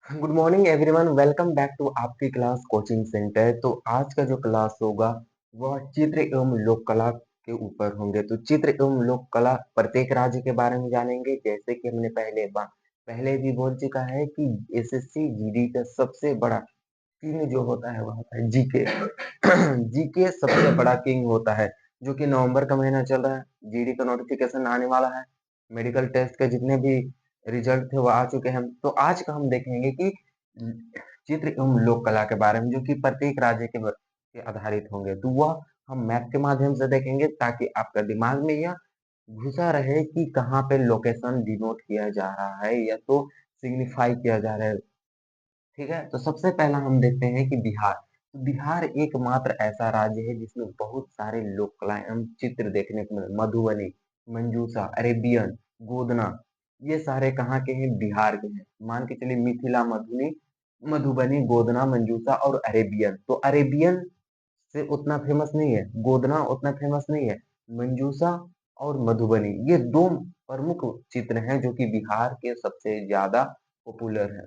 Good morning everyone, welcome back to आपकी class coaching centre. तो आज का जो क्लास होगा वह चित्र एवं लोक कला के ऊपर होंगे। तो चित्र एवं लोक कला प्रत्येक राज्य के बारे में जानेंगे। जैसे कि हमने पहले भी बोल चुका है कि एसएससी जीडी का सबसे बड़ा किंग जो होता है वह होता है जीके। जीके सबसे बड़ा किंग होता है, जो कि नवंबर का महीना चल रहा है। जीडी का नोटिफिकेशन आने वाला है। मेडिकल टेस्ट के जितने भी रिजल्ट थे वो आ चुके हैं। तो आज का हम देखेंगे कि चित्र एवं लोक कला के बारे में, जो कि प्रत्येक राज्य के आधारित होंगे। तो वह हम मैप के माध्यम से देखेंगे, ताकि आपका दिमाग में यह घुसा रहे कि कहाँ पे लोकेशन डिनोट किया जा रहा है या तो सिग्निफाई किया जा रहा है। ठीक है, तो सबसे पहला हम देखते हैं कि बिहार। तो बिहार एकमात्र ऐसा राज्य है जिसमें बहुत सारे लोक कलाएं एवं चित्र देखने को मिले। मधुबनी, मंजूषा, अरेबियन, गोदना, ये सारे कहाँ के हैं? बिहार के हैं। मान के चलिए मिथिला, मधुबनी, गोदना, मंजूषा और अरेबियन। तो अरेबियन से उतना फेमस नहीं है, गोदना उतना फेमस नहीं है, मंजूषा और मधुबनी ये दो प्रमुख चित्र हैं जो कि बिहार के सबसे ज्यादा पॉपुलर है।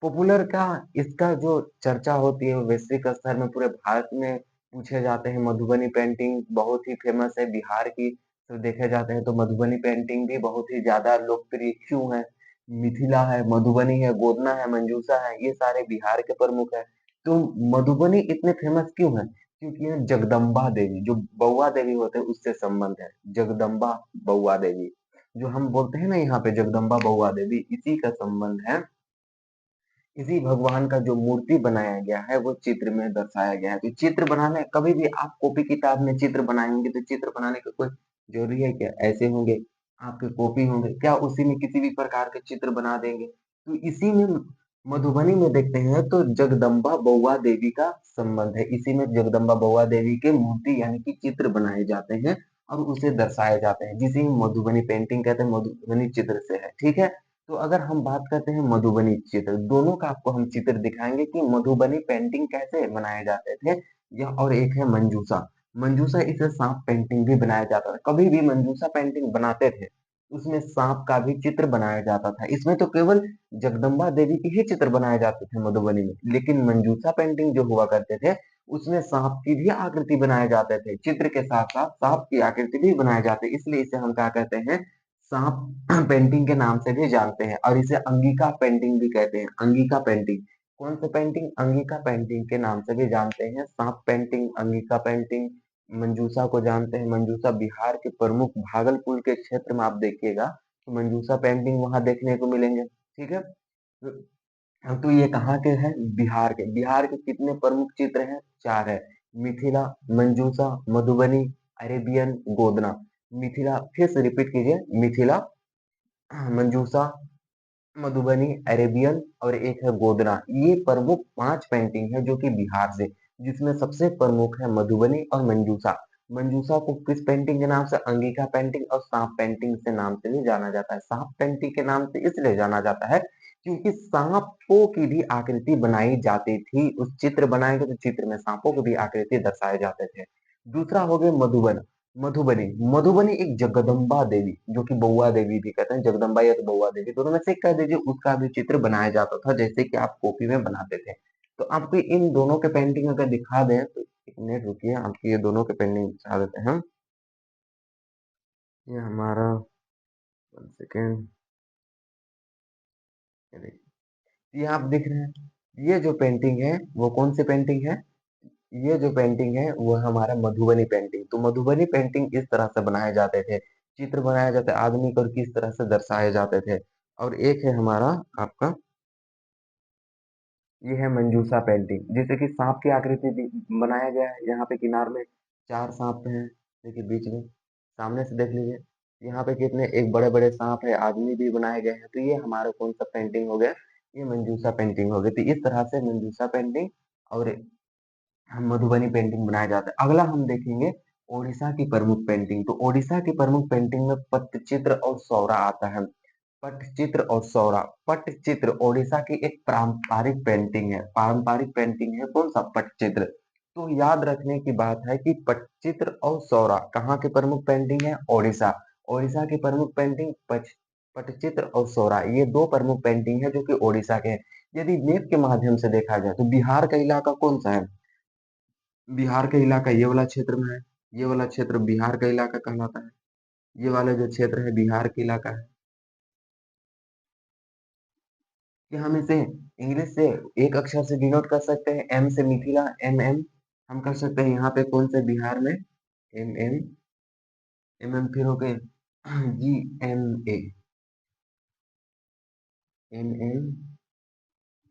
पॉपुलर क्या, इसका जो चर्चा होती है वैश्विक स्तर में पूरे भारत में पूछे जाते हैं। मधुबनी पेंटिंग बहुत ही फेमस है बिहार की। तो देखे जाते हैं तो मधुबनी पेंटिंग भी बहुत ही ज्यादा लोकप्रिय क्यों है? मिथिला है, मधुबनी है, गोदना है, मंजूषा है, ये सारे बिहार के प्रमुख है। तो मधुबनी इतने फेमस क्यों है? क्योंकि ये जगदम्बा देवी, जो बउआ देवी होते हैं, उससे संबंध है। जगदम्बा बउआ देवी, जो हम बोलते हैं ना यहाँ पे जगदम्बा बउआ देवी, इसी का संबंध है। इसी भगवान का जो मूर्ति बनाया गया है वो चित्र में दर्शाया गया है। तो चित्र बनाने, कभी भी आप कॉपी किताब में चित्र बनाएंगे तो चित्र बनाने का कोई जरूरी है क्या? ऐसे होंगे आपके कॉपी होंगे क्या, उसी में किसी भी प्रकार के चित्र बना देंगे? तो इसी में मधुबनी में देखते हैं तो जगदम्बा बउआ देवी का संबंध है। इसी में जगदम्बा बउआ देवी के मूर्ति यानी कि चित्र बनाए जाते हैं और उसे दर्शाए जाते हैं, जिसे मधुबनी पेंटिंग कहते हैं। मधुबनी चित्र से है, ठीक है। तो अगर हम बात करते हैं मधुबनी चित्र, दोनों का आपको हम चित्र दिखाएंगे कि मधुबनी पेंटिंग कैसे बनाए जाते थे। यह और एक है मंजूषा। मंजूषा, इसे सांप पेंटिंग भी बनाया जाता था। कभी भी मंजूषा पेंटिंग बनाते थे उसमें सांप का भी चित्र बनाया जाता था। इसमें तो केवल जगदम्बा देवी के ही चित्र बनाए जाते थे मधुबनी में, लेकिन मंजूषा पेंटिंग जो हुआ करते थे उसमें सांप की भी आकृति बनाए जाते थे। चित्र के साथ साथ सांप की आकृति भी बनाए जाते, इसलिए इसे हम क्या कहते हैं? सांप पेंटिंग के नाम से भी जानते हैं। और इसे अंगिका पेंटिंग भी कहते हैं। अंगिका पेंटिंग, कौन सी पेंटिंग? अंगिका पेंटिंग के नाम से भी जानते हैं। सांप पेंटिंग, अंगिका पेंटिंग। मंजूषा को जानते हैं। मंजूषा बिहार के प्रमुख भागलपुर के क्षेत्र में आप देखिएगा तो मंजूषा पेंटिंग वहां देखने को मिलेंगे, ठीक है। तो ये कहाँ के हैं? बिहार के। बिहार के कितने प्रमुख चित्र हैं? चार है। मिथिला, मंजूषा, मधुबनी, अरेबियन, गोदना। मिथिला, फिर से रिपीट कीजिए, मिथिला, मंजूषा, मधुबनी, अरेबियन और एक है गोदना। ये प्रमुख पांच पेंटिंग है जो कि बिहार से, जिसमें सबसे प्रमुख है मधुबनी और मंजूषा। मंजूषा को किस पेंटिंग के नाम से? अंगिका पेंटिंग और सांप पेंटिंग से नाम से भी जाना जाता है। सांप पेंटिंग के नाम से इसलिए जाना जाता है क्योंकि सांपों की भी आकृति बनाई जाती थी। उस चित्र बनाए गए तो चित्र में सांपों की भी आकृति दर्शाए जाते थे। दूसरा हो गया मधुबन। मधुबनी, मधुबनी एक जगदम्बा देवी, जो कि बउआ देवी भी कहते हैं, जगदम्बा या तो बउआ देवी, दोनों में से एक कह दीजिए, उसका भी चित्र बनाया जाता था जैसे कि आप कॉपी में बनाते थे। तो आपको इन दोनों के पेंटिंग अगर दिखा दें तो एक मिनट रुकिए, आपकी ये दोनों के पेंटिंग दिखा देते हैं। ये हमारा, 1 सेकेंड, ये देखिए, ये आप दिख रहे हैं, ये जो पेंटिंग है वो कौन सी पेंटिंग है? ये जो पेंटिंग है वो हमारा मधुबनी पेंटिंग। तो मधुबनी पेंटिंग इस तरह से बनाए जाते थे, चित्र बनाए जाते, आदमी को किस तरह से दर्शाए जाते थे। और एक है हमारा आपका, ये है मंजूषा पेंटिंग, जैसे कि सांप की आकृति बनाया गया है। यहाँ पे किनार में चार सांप हैं, देखिए बीच में, सामने से देख लीजिए, यहाँ पे कितने एक बड़े बड़े सांप है, आदमी भी बनाए गए हैं। तो ये हमारा कौन सा पेंटिंग हो गया? ये मंजूषा पेंटिंग हो गई। तो इस तरह से मंजूषा पेंटिंग और हम मधुबनी पेंटिंग बनाया जाता है। अगला हम देखेंगे ओडिशा की प्रमुख पेंटिंग। तो ओडिशा की प्रमुख पेंटिंग में पट्टचित्र और सौरा आता है। पट्टचित्र और सौरा। पट्टचित्र ओडिशा की एक पारंपरिक पेंटिंग है। पारंपरिक पेंटिंग है कौन सा? पट्टचित्र। तो याद रखने की बात है कि पट्टचित्र और सौरा कहाँ की प्रमुख पेंटिंग है? ओडिशा। ओडिशा की प्रमुख पेंटिंग पटचित्र और सौरा, ये दो प्रमुख पेंटिंग है जो कि ओडिशा के हैं। यदि मैप के माध्यम से देखा जाए तो बिहार का इलाका कौन सा है? बिहार का इलाका ये वाला क्षेत्र में है। ये वाला क्षेत्र बिहार का इलाका कहलाता है। ये वाला जो क्षेत्र है बिहार का इलाका है। कि हम इसे इंग्लिश से एक अक्षर से डिनोट कर सकते हैं, एम से मिथिला, एम एम। हम कर सकते हैं यहाँ पे कौन से बिहार में, एम एम, एम एम फिर हो गए जी एम ए, एम एम,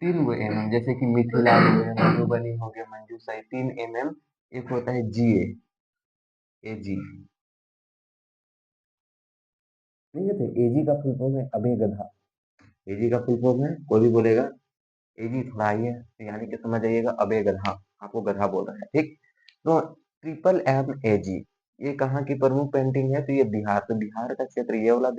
तीन वो एम एम, जैसे कि मिथिला हो गया, मधुबनी हो गया, मंजूसर, तीन एम एम। एक होता है जी ए जी। नहीं है, एजी का फुल फॉर्म है अभय गधा। एजी का फुल फॉर्म है, कोई भी बोलेगा एजी थोड़ा आई है तो यानी कि समझ जाइएगा अबे गधा, आपको गधा बोल रहा है, ठीक। तो ट्रिपल एम ए जी, ये कहाँ की प्रमुख पेंटिंग है? तो ये बिहार, तो बिहार का क्षेत्र ये वाला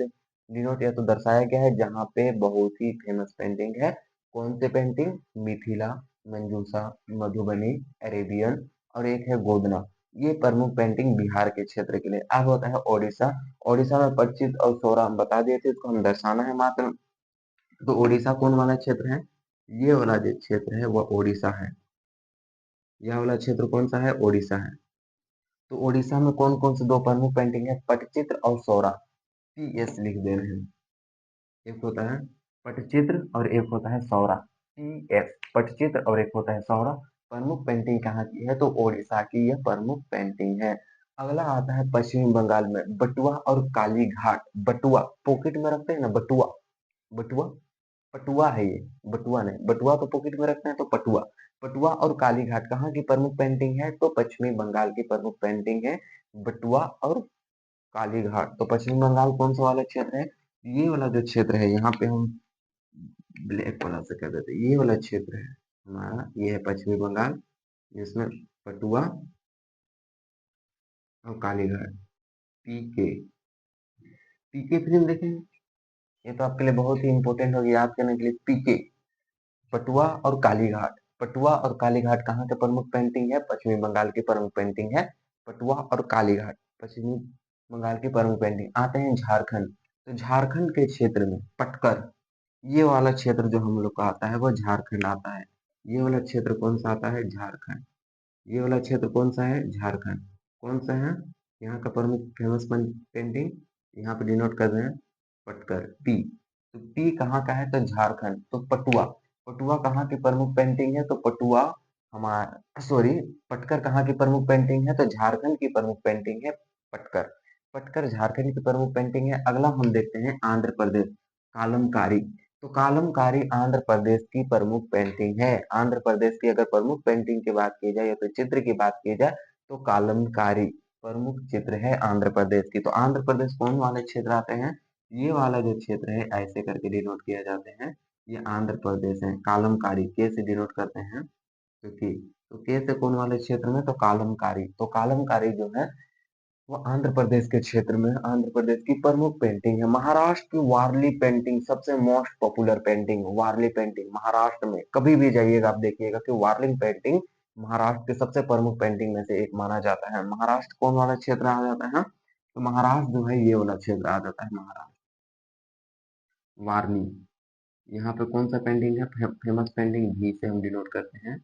डिनोट या तो दर्शाया गया है जहाँ पे बहुत ही फेमस पेंटिंग है। कौन से पेंटिंग? मिथिला, मंजूषा, मधुबनी, अरेबियन और एक है गोदना। ये प्रमुख पेंटिंग बिहार के क्षेत्र के लिए। अब होता है ओडिशा। ओडिशा में 25 और 16 हम बता दिए थे, इसको हम दर्शाना है मात्र। तो ओडिशा कौन वाला क्षेत्र है? ये वाला जो क्षेत्र है वह ओडिशा है। यह वाला क्षेत्र कौन सा है? ओडिशा है। तो ओडिशा में कौन कौन से दो प्रमुख पेंटिंग है? पटचित्र और सौरा। पी एस लिख दे रहे हैं। एक होता है पटचित्र और एक होता है सौरा। पी एस, पटचित्र और एक होता है सौरा। प्रमुख पेंटिंग कहाँ की है? तो ओडिशा की यह प्रमुख पेंटिंग है। अगला आता है पश्चिम बंगाल में, बटुआ और काली घाट। बटुआ पॉकेट में रखते हैं ना, बटुआ, बटुआ, पटुआ है ये, बटुआ नहीं। बटुआ तो पॉकेट में रखते हैं, तो पटुआ। पटुआ और काली घाट कहाँ की प्रमुख पेंटिंग है? तो पश्चिमी बंगाल की प्रमुख पेंटिंग है बटुआ और काली घाट। तो पश्चिमी बंगाल कौन सा वाला क्षेत्र है? ये वाला जो क्षेत्र है, यहाँ पे हम ब्लैक वाला से कर देते हैं, ये वाला क्षेत्र है हमारा, ये है पश्चिमी बंगाल, जिसमें पटुआ और काली घाट। पीके, पीके फिल्म देखेंगे, ये तो आपके लिए बहुत ही इंपॉर्टेंट होगी याद करने के लिए। पीके, पटुआ और कालीघाट। पटुआ और कालीघाट कहाँ के प्रमुख पेंटिंग है? पश्चिमी बंगाल की प्रमुख पेंटिंग है पटुआ और कालीघाट, पश्चिमी बंगाल की प्रमुख पेंटिंग। आते हैं झारखंड। तो झारखंड के क्षेत्र में पटकर, ये वाला क्षेत्र जो हम लोग का आता है वह झारखंड आता है। ये वाला क्षेत्र कौन सा आता है? झारखंड। ये वाला क्षेत्र कौन सा है? झारखंड। कौन सा है? यहाँ का प्रमुख फेमस पेंटिंग, यहाँ पे डिनोट कर रहे हैं पटकर, पी। तो पी कहाँ का है? तो झारखंड। तो पटुआ, पटुआ कहाँ की प्रमुख पेंटिंग है? तो पटुआ हमारा, सॉरी, पटकर कहाँ की प्रमुख पेंटिंग है? तो झारखंड की प्रमुख पेंटिंग है पटकर। पटकर झारखंड की प्रमुख पेंटिंग है। अगला हम देखते हैं आंध्र प्रदेश, कालमकारी। तो कालमकारी आंध्र प्रदेश की प्रमुख पेंटिंग है। आंध्र प्रदेश की अगर प्रमुख पेंटिंग की बात की जाए या तो चित्र की बात की जाए तो कालमकारी प्रमुख चित्र है आंध्र प्रदेश की। तो आंध्र प्रदेश कौन वाले क्षेत्र आते हैं? ये वाला जो क्षेत्र है ऐसे करके डिनोट किया जाते हैं, ये आंध्र प्रदेश है। कालमकारी के से डिनोट करते हैं, क्योंकि तो के से कौन वाले क्षेत्र में? तो कालमकारी। तो कालमकारी जो है वो आंध्र प्रदेश के क्षेत्र में, आंध्र प्रदेश की प्रमुख पेंटिंग है। महाराष्ट्र की वारली पेंटिंग सबसे मोस्ट पॉपुलर पेंटिंग, वारली पेंटिंग महाराष्ट्र में कभी भी जाइएगा आप देखिएगा कि वारली पेंटिंग महाराष्ट्र के सबसे प्रमुख पेंटिंग में से एक माना जाता है। महाराष्ट्र कौन वाला क्षेत्र आ जाता है? तो महाराष्ट्र जो है ये वाला क्षेत्र आ जाता है, महाराष्ट्र, वारली। यहाँ पे कौन सा पेंटिंग है फेमस पेंटिंग? भी से हम डिनोट करते हैं,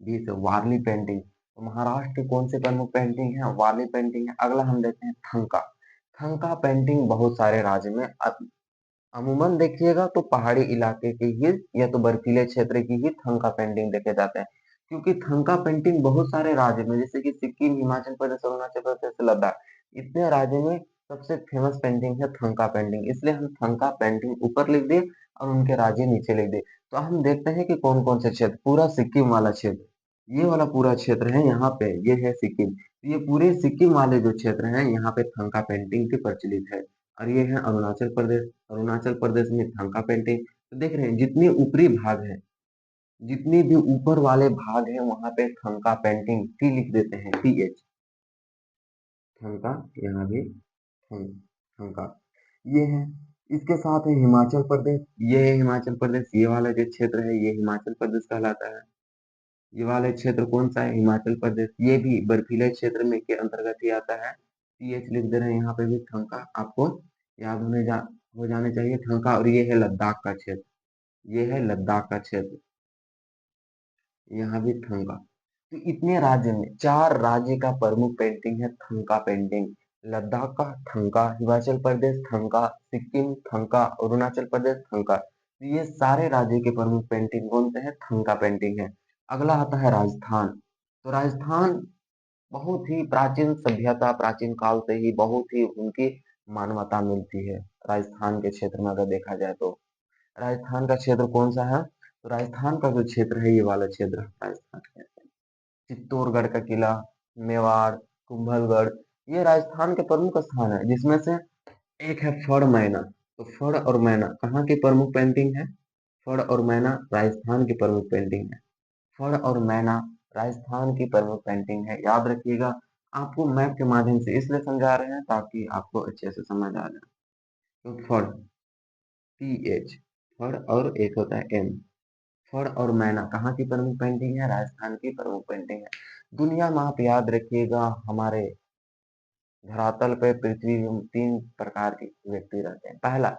भी से वारली पेंटिंग। तो महाराष्ट्र की कौन सी प्रमुख पेंटिंग है? वारली पेंटिंग है। अगला हम देखते हैं थंका। थंका पेंटिंग बहुत सारे राज्य में अमूमन देखिएगा तो पहाड़ी इलाके की ही या तो बर्फीले क्षेत्र की ही थंका पेंटिंग देखे जाते हैं, क्योंकि थंका पेंटिंग बहुत सारे राज्य में जैसे कि सिक्किम, हिमाचल प्रदेश, अरुणाचल प्रदेश, लद्दाख, इतने राज्य में सबसे फेमस पेंटिंग है थंका पेंटिंग, इसलिए हम थंका पेंटिंग ऊपर लिख दिए और उनके राज्य नीचे लिख दिए। तो हम देखते हैं कि कौन कौन से क्षेत्र, पूरा सिक्किम वाला क्षेत्र, ये वाला पूरा क्षेत्र है यहाँ पे, ये है सिक्किम। ये पूरे सिक्किम वाले जो क्षेत्र हैं यहाँ पे थंका पेंटिंग की प्रचलित है। और ये है अरुणाचल प्रदेश, अरुणाचल प्रदेश में थंका पेंटिंग। तो देख रहे हैं जितने ऊपरी भाग है, जितने भी ऊपर वाले भाग हैं वहां पे थंका पेंटिंग, टी लिख देते हैं, टी एच, थंका, यहाँ भी थंका, ये है। इसके साथ है हिमाचल प्रदेश, ये है हिमाचल प्रदेश, ये वाला जो क्षेत्र है ये हिमाचल प्रदेश कहलाता है। ये वाला क्षेत्र कौन सा है? हिमाचल प्रदेश, ये भी बर्फीले क्षेत्र में के अंतर्गत ही आता है। पीएच लिख दे रहे हैं यहाँ पे भी, थंका आपको याद हो जाने चाहिए ठंका, और ये है लद्दाख का क्षेत्र, ये है लद्दाख का क्षेत्र, यहाँ भी थंगा। तो इतने राज्य में 4 राज्य का प्रमुख पेंटिंग है थंका पेंटिंग। लद्दाख का थंका, हिमाचल प्रदेश थंका, सिक्किम थंका, अरुणाचल प्रदेश थंका। तो ये सारे राज्य के प्रमुख पेंटिंग कौन से हैं? थंका पेंटिंग है। अगला आता है राजस्थान। तो राजस्थान बहुत ही प्राचीन सभ्यता, प्राचीन काल से ही बहुत ही उनकी मानवता मिलती है राजस्थान के क्षेत्र में, अगर देखा जाए तो। राजस्थान का क्षेत्र कौन सा है? तो राजस्थान का जो क्षेत्र है, ये वाला क्षेत्र राजस्थान है। चित्तौड़गढ़ का किला, मेवाड़, कुंभलगढ़, ये राजस्थान के प्रमुख स्थान है, जिसमें से एक है फड़ मैना। तो फड़ और मैना कहाँ की प्रमुख पेंटिंग है? फड़ और मैना राजस्थान की प्रमुख पेंटिंग है। फड़ और मैना राजस्थान की प्रमुख पेंटिंग है, याद रखिएगा। आपको मैप के माध्यम से इसलिए समझा रहे हैं ताकि आपको अच्छे से समझ आ जाए। तो फड़, PH, फड़, और एक होता है M। फड़ और मैना कहाँ की प्रमुख पेंटिंग है? राजस्थान की प्रमुख पेंटिंग है। दुनिया में आप याद रखिएगा, हमारे धरातल पे पृथ्वी में 3 प्रकार के व्यक्ति रहते हैं। पहला,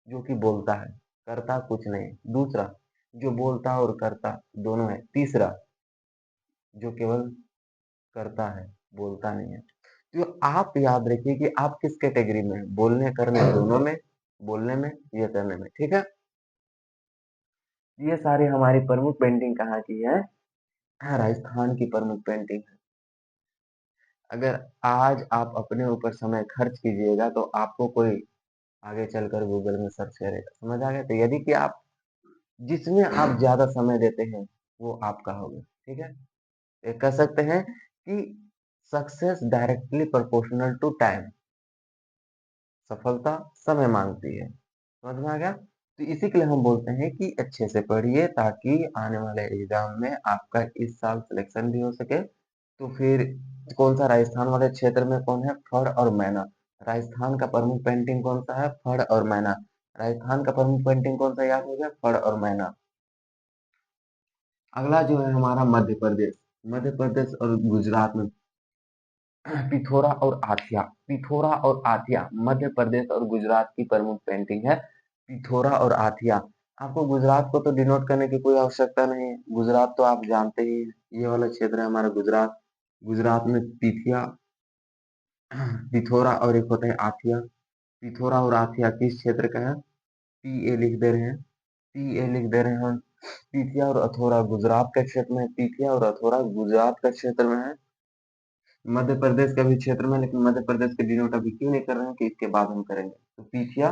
जो कि बोलता है, करता कुछ नहीं। दूसरा, जो बोलता और करता दोनों है। तीसरा, जो केवल करता है, बोलता नहीं है। तो आप याद रखिए कि आप किस कैटेगरी में हैं, बोलने करने दोनों में, बोलने में या करने में, ठीक है। ये सारी हमारी प्रमुख पेंटिंग कहाँ की है? राजस्थान की प्रमुख पेंटिंग है। अगर आज आप अपने ऊपर समय खर्च कीजिएगा तो आपको कोई आगे चलकर गूगल में सर्च करेगा, समझ आ गया। तो यदि कि आप जिसमें आप ज्यादा समय देते हैं वो आपका होगा, ठीक है। ये कह सकते हैं कि success directly proportional to time, सफलता समय मांगती है, समझ में आ गया। तो इसी के लिए हम बोलते हैं कि अच्छे से पढ़िए ताकि आने वाले एग्जाम में आपका इस साल सिलेक्शन भी हो सके। तो फिर कौन सा राजस्थान वाले क्षेत्र में कौन है? फड़ और मैना। राजस्थान का प्रमुख पेंटिंग कौन सा है? फड़ और मैना। राजस्थान का प्रमुख पेंटिंग कौन सा, याद हो गया? फड़ और मैना। अगला जो है हमारा मध्य प्रदेश। मध्य प्रदेश और गुजरात में पिथोरा और आथिया। पिथोरा और आथिया मध्य प्रदेश और गुजरात की प्रमुख पेंटिंग है। पिथोरा और आथिया। आपको गुजरात को तो डिनोट करने की कोई आवश्यकता नहीं है, गुजरात तो आप जानते ही हैं। ये वाला क्षेत्र है हमारा गुजरात। गुजरात में पिथिया, पिथोरा और एक होता है आथिया। पिथोरा और आथिया किस क्षेत्र का है? PA लिख दे रहे हैं, PA लिख दे रहे हैं हम। पीथिया और अथोरा गुजरात का क्षेत्र में है, पीथिया और अथोरा गुजरात का क्षेत्र में है। मध्य प्रदेश का भी क्षेत्र में, लेकिन मध्य प्रदेश के डिनोट अभी क्यों नहीं कर रहे हैं कि इसके बाद हम करेंगे। तो पीथिया,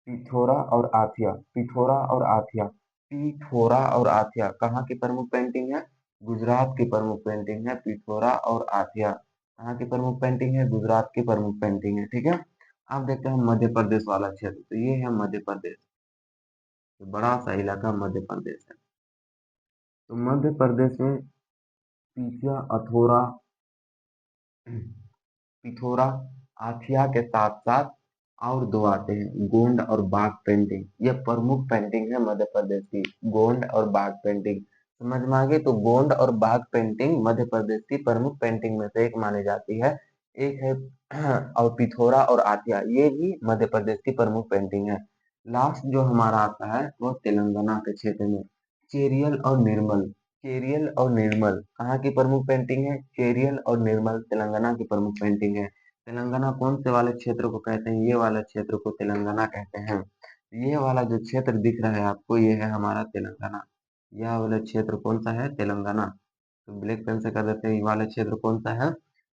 पिथोरा और आथिया, पिथोरा और आथिया, पिथोरा और आथिया कहाँ की प्रमुख पेंटिंग है? गुजरात की प्रमुख पेंटिंग है। पिथोरा और आथिया कहाँ की प्रमुख पेंटिंग है? गुजरात की प्रमुख पेंटिंग है, ठीक है। अब देखते हैं मध्य प्रदेश वाला क्षेत्र। तो ये है मध्य प्रदेश, तो बड़ा सा इलाका मध्य प्रदेश है। तो मध्य प्रदेश में पीथिया, अथोरा, पिथोरा, आथिया के साथ साथ और दो आते हैं, गोंड और बाग पेंटिंग। ये प्रमुख पेंटिंग है मध्य प्रदेश की, गोंड और बाग पेंटिंग। समझ में आ गई। तो गोंड और बाग पेंटिंग मध्य प्रदेश की प्रमुख पेंटिंग में से एक मानी जाती है। एक है और पिथोरा और आथिया, ये भी मध्य प्रदेश की प्रमुख पेंटिंग है। लास्ट जो हमारा आता है वो तेलंगाना के क्षेत्र में, चेरियल और निर्मल। चेरियल और निर्मल कहाँ की प्रमुख पेंटिंग है? चेरियल और निर्मल तेलंगाना की प्रमुख पेंटिंग है। तेलंगाना कौन से वाले क्षेत्र को कहते हैं? ये वाले क्षेत्र को तेलंगाना कहते हैं। ये वाला जो क्षेत्र दिख रहा है आपको, ये है हमारा तेलंगाना। यह वाला क्षेत्र कौन सा है? तेलंगाना। तो ब्लैक पेन से कर देते हैं, ये वाला क्षेत्र कौन सा है?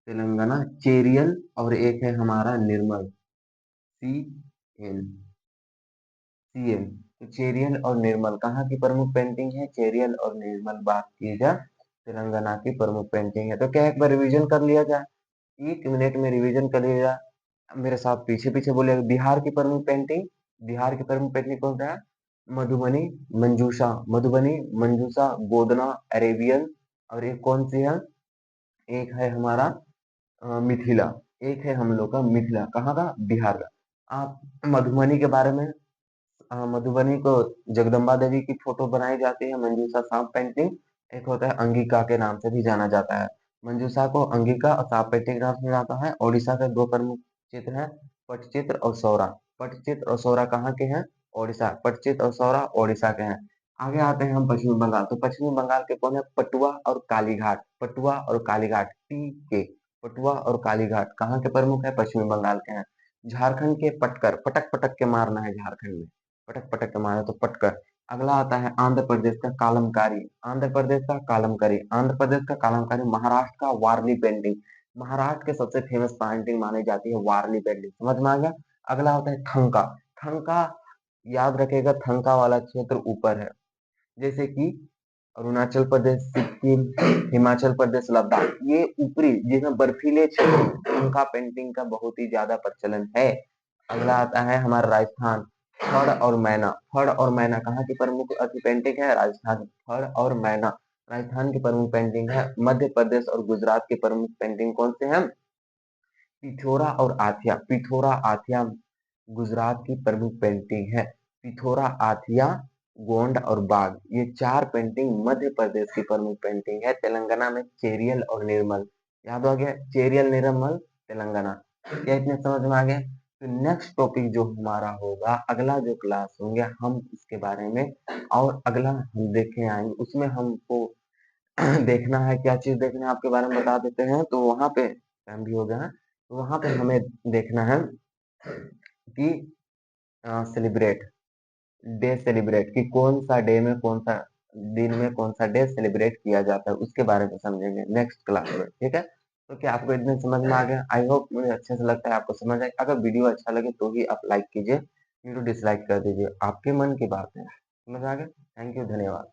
तेलंगाना। चेरियल और एक है हमारा निर्मल, CN, तो चेरियल और निर्मल कहाँ की प्रमुख पेंटिंग है? चेरियल और निर्मल बात की जाए तेलंगाना की प्रमुख पेंटिंग है। तो क्या एक बार रिवीजन कर लिया जाए? 1 मिनट में रिवीजन कर लिया जाए। मेरे साथ पीछे पीछे बोलिएगा। बिहार की प्रमुख पेंटिंग, बिहार की प्रमुख पेंटिंग कौन सा है? मधुबनी, मंजूषा। मधुबनी, मंजूषा, गोदना, अरेबियन, और एक कौन सी है? एक है हमारा मिथिला। एक है हम लोग का मिथिला, कहाँ का? बिहार का। आप मधुबनी के बारे में, मधुबनी को जगदम्बा देवी की फोटो बनाई जाती है, मंजूषा सांप पेंटिंग। एक होता है अंगिका के नाम से भी जाना जाता है। मंजूषा को अंगिका और सांप पेंटिंग के नाम से जाता है। ओडिशा के दो प्रमुख चित्र हैं, पटचित्र और सौरा। पटचित्र और सौरा कहाँ के हैं? ओडिशा। पटचित्र और सौरा ओडिशा के हैं। आगे आते हैं हम पश्चिमी बंगाल। तो पश्चिमी बंगाल के कौन है? पटुआ और कालीघाट। पटुआ और कालीघाट, टी के। पटुआ और कालीघाट कहाँ के प्रमुख है? पश्चिमी बंगाल के हैं। झारखंड के पटकर, पटक पटक के मारना है झारखंड में, पटक पटक के मारना तो पटकर। अगला आता है आंध्र प्रदेश का कालमकारी। आंध्र प्रदेश का कालमकारी, आंध्र प्रदेश का कालमकारी। महाराष्ट्र का वारली पेंटिंग, महाराष्ट्र के सबसे फेमस पेंटिंग मानी जाती है वारली पेंटिंग। समझ में आ गया? अगला होता है थंका। थंका याद रखेगा, थंका वाला क्षेत्र ऊपर है, जैसे कि अरुणाचल प्रदेश, सिक्किम, हिमाचल प्रदेश, लद्दाख, ये ऊपरी जिसमें बर्फीले क्षेत्र, थंका पेंटिंग का बहुत ही ज्यादा प्रचलन है। अगला आता है हमारा राजस्थान। फड़ और मैना। फड़ और मैना कहाँ की प्रमुख अति पेंटिंग है? राजस्थान। फड़ और मैना राजस्थान की प्रमुख पेंटिंग है। मध्य प्रदेश और गुजरात की प्रमुख पेंटिंग कौन से हैं? पिथोरा और आथिया। पिथोरा आथिया गुजरात की प्रमुख पेंटिंग है। पिथोरा आथिया, गोंड और बाग, ये चार पेंटिंग मध्य प्रदेश की प्रमुख पेंटिंग है। तेलंगाना में चेरियल और निर्मल। याद हो गया? चेरियल निर्मल तेलंगाना। क्या इतने समझ में आ गया? तो नेक्स्ट टॉपिक जो हमारा होगा, अगला जो क्लास होंगे हम इसके बारे में और अगला हम देखे आएंगे, उसमें हमको देखना है, क्या चीज देखना है आपके बारे में बता देते हैं। तो वहां पे टाइम भी हो गया है, तो वहां पे हमें देखना है कि सेलिब्रेट डे, सेलिब्रेट कि कौन सा डे में, कौन सा दिन में, कौन सा डे सेलिब्रेट किया जाता है, उसके बारे में समझेंगे नेक्स्ट क्लास में। ठीक है? तो क्या आपको इतने समझ में आ गया? आई होप, मुझे अच्छे से लगता है आपको समझ आए। अगर वीडियो अच्छा लगे तो ही आप लाइक कीजिए, वीडियो डिसलाइक कर दीजिए, आपके मन की बात है। समझ आ गया? थैंक यू, धन्यवाद।